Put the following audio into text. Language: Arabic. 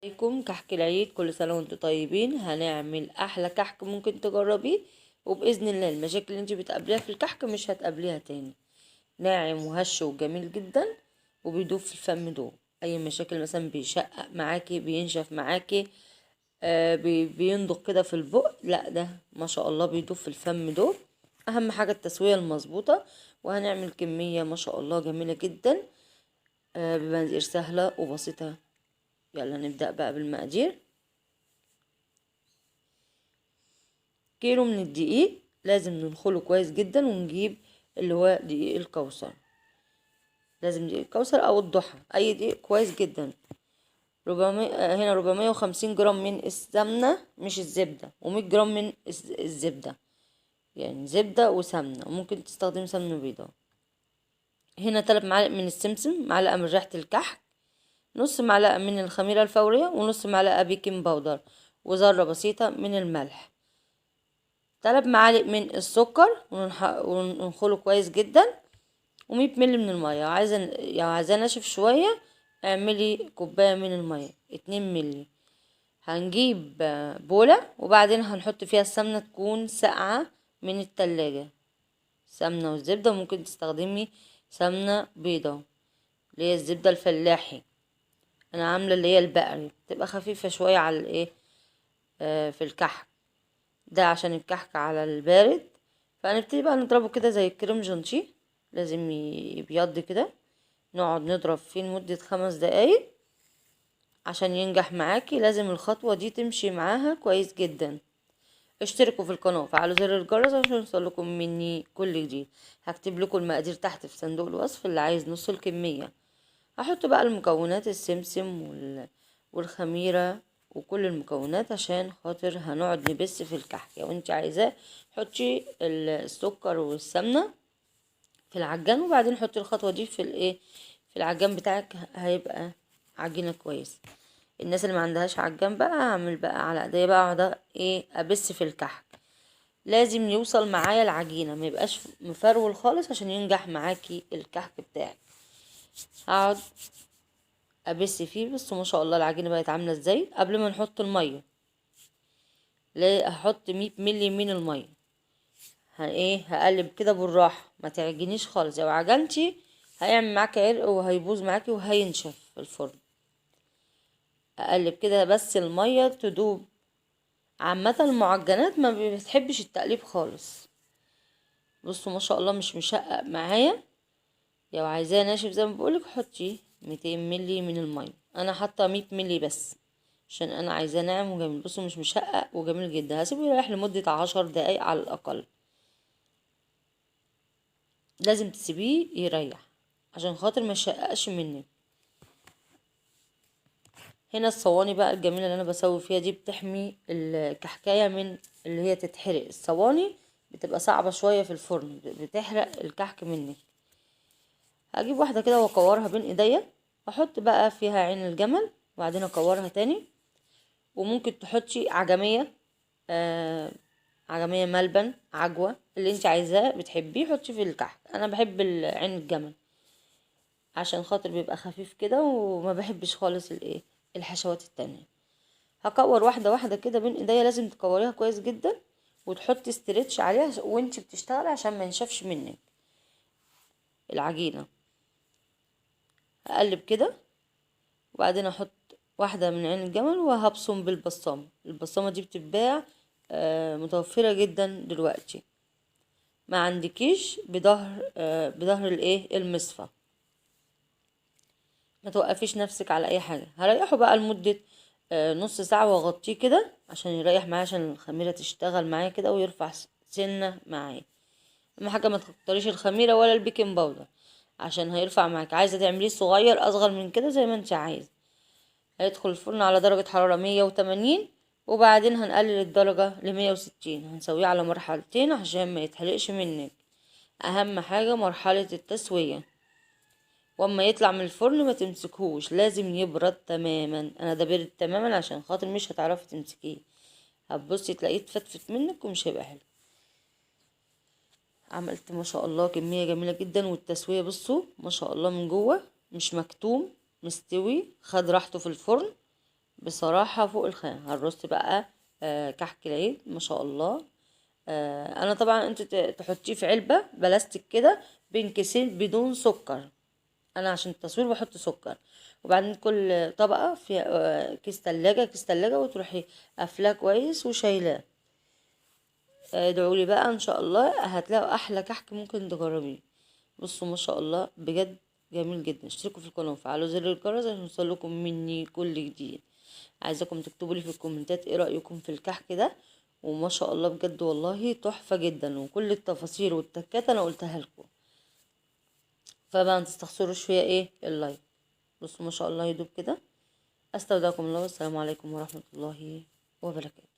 عليكم كحك العيد، كل سنة وانتم طيبين. هنعمل احلى كحك ممكن تجربيه، وباذن الله المشاكل اللي انت بتقابليها في الكحك مش هتقابليها تاني. ناعم وهش وجميل جدا، وبيدوب في الفم دوب. اي مشاكل مثلا بيشقق معاكي، بينشف معاكي، بيندق كده في البق، لا ده ما شاء الله بيدوب في الفم دوب. اهم حاجة التسوية المظبوطة. وهنعمل كمية ما شاء الله جميلة جدا، بمقادير سهلة وبسيطة. يلا نبدأ بقى بالمقادير. كيلو من الدقيق لازم ننخله كويس جدا، ونجيب اللي هو دقيق الكوثر. لازم دقيق الكوثر او الضحى، اي دقيق كويس جدا. 400 هنا 450 جرام من السمنة مش الزبدة، و100 جرام من الزبدة، يعني زبدة وسمنة، وممكن تستخدم سمنة بيضاء. هنا 3 معالق من السمسم، معلقة من ريحة الكحك، نص معلقة من الخميرة الفورية، ونص معلقة بيكنج باودر، وذرة بسيطة من الملح. 3 معالق من السكر، وننخله كويس جدا. و100 مللي من المية. عايزاه ناشف شوية، اعملي كوباية من المية. 2 مللي. هنجيب بولة، وبعدين هنحط فيها السمنة تكون ساقعة من التلاجة. سمنة والزبدة، ممكن تستخدمي سمنة بيضة اللي هي الزبدة الفلاحي. انا عاملة اللي هي البقري، بتبقى خفيفة شوية على الايه، في الكحك ده، عشان الكحك على البارد. فهنبتدي بقى نضربه كده زي الكريم جانتيه، لازم يبيض كده. نقعد نضرب فيه لمدة 5 دقايق عشان ينجح معاكي. لازم الخطوة دي تمشي معاها كويس جدا. اشتركوا في القناة وفعلوا زر الجرس عشان يوصلكم مني كل جديد. هكتب لكم المقادير تحت في صندوق الوصف اللي عايز نص الكمية. هحط بقى المكونات، السمسم والخميرة وكل المكونات، عشان خاطر هنقعد نبس في الكحك. لو انت عايزاه حطي السكر والسمنة في العجان، وبعدين حطي الخطوة دي في الايه، في العجان بتاعك، هيبقى عجينة كويس. الناس اللي ما عندهاش عجان بقى، اعمل بقى على ايديا بقى، اقعد ايه ابس في الكحك. لازم يوصل معايا العجينة، ما يبقاش مفرول خالص عشان ينجح معاكي الكحك بتاعك. هقعد ابس فيه. بس ما شاء الله العجينة بقت عاملة ازاي. قبل ما نحط المية، لا هحط 100 مللي من المية. هقلب كده بالراحة، ما تعجنيش خالص. لو عجنتي هيعمل معاكي عرق، وهيبوظ معاكي، وهينشف في الفرن. اقلب كده بس المية تدوب. عامة المعجنات ما بتحبش التقليب خالص. بصوا ما شاء الله مش مشقق معايا. لو عايزاه ناشف زي ما بقولك، حطي 200 مللي من المية. انا حاطه 100 مللي بس، عشان انا عايزاه ناعم وجميل. بصوا مش مشقق وجميل جدا. هسيبه يريح لمدة 10 دقايق على الاقل. لازم تسيبيه يريح عشان خاطر ما يشققش منك. هنا الصواني بقى الجميلة اللي انا بسوي فيها دي بتحمي الكحكاية من اللي هي تتحرق. الصواني بتبقى صعبة شوية في الفرن، بتحرق الكحك منك. هجيب واحدة كده واكورها بين ايديا، احط بقى فيها عين الجمل، وبعدين اكورها تاني. وممكن تحطي عجمية، آه عجمية ملبن، عجوة، اللي انت عايزاه بتحبيه حطي في الكحك. انا بحب عين الجمل عشان خاطر بيبقى خفيف كده، وما بحبش خالص الايه، الحشوات التانية. هكور واحدة واحدة كده بين ايديا. لازم تكوريها كويس جدا، وتحطي استرتش عليها وانت بتشتغلي عشان ما ينشفش منك العجينة. اقلب كده، وبعدين احط واحدة من عين الجمل، وهبصم بالبصامة. البصامة دي بتتباع متوفرة جدا دلوقتي. ما عندكيش بظهر الايه، المصفى. ما توقفيش نفسك على اي حاجة. هريحه بقى لمدة نص ساعة، واغطيه كده عشان يريح معايا، عشان الخميرة تشتغل معايا كده ويرفع سنة معايا. اهم حاجة ما تكتريش الخميرة ولا البيكنج باودر، عشان هيرفع معاك. عايزة تعمليه صغير اصغر من كده زي ما انت عايزة. هيدخل الفرن على درجة حرارة 180، وبعدين هنقلل الدرجة ل160. هنسويه على مرحلتين عشان ما يتحرقش منك. اهم حاجة مرحلة التسوية. واما يطلع من الفرن ما تمسكهوش، لازم يبرد تماما. انا ده برد تماما عشان خاطر مش هتعرفي تمسكيه. هتبصي تلاقيه اتفتفت منك ومش هيبقى حلو. عملت ما شاء الله كمية جميلة جدا. والتسوية بصوا ما شاء الله من جوه مش مكتوم، مستوي، خد راحته في الفرن. بصراحة فوق الخيال. هنرص بقى كحك العيد ما شاء الله. انا طبعا انت تحطيه في علبة بلاستيك كده بين كيسين بدون سكر. انا عشان التصوير بحط سكر. وبعدين كل طبقة في كيس تلاجة وتروحي قافلاه كويس وشايلاه. ادعولي بقى ان شاء الله هتلاقوا احلى كحك ممكن تجربيه. بصوا ما شاء الله بجد جميل جدا. اشتركوا في القناة وفعلوا زر الجرس عشان يوصلكم مني كل جديد. عايزاكم تكتبوا لي في الكومنتات ايه رأيكم في الكحك ده. وما شاء الله بجد والله تحفة جدا، وكل التفاصيل والتكات انا قلتها لكم. فبقى متستخسروش فيها ايه اللايك. بصوا ما شاء الله يدوب كده. استودعكم الله والسلام عليكم ورحمة الله وبركاته.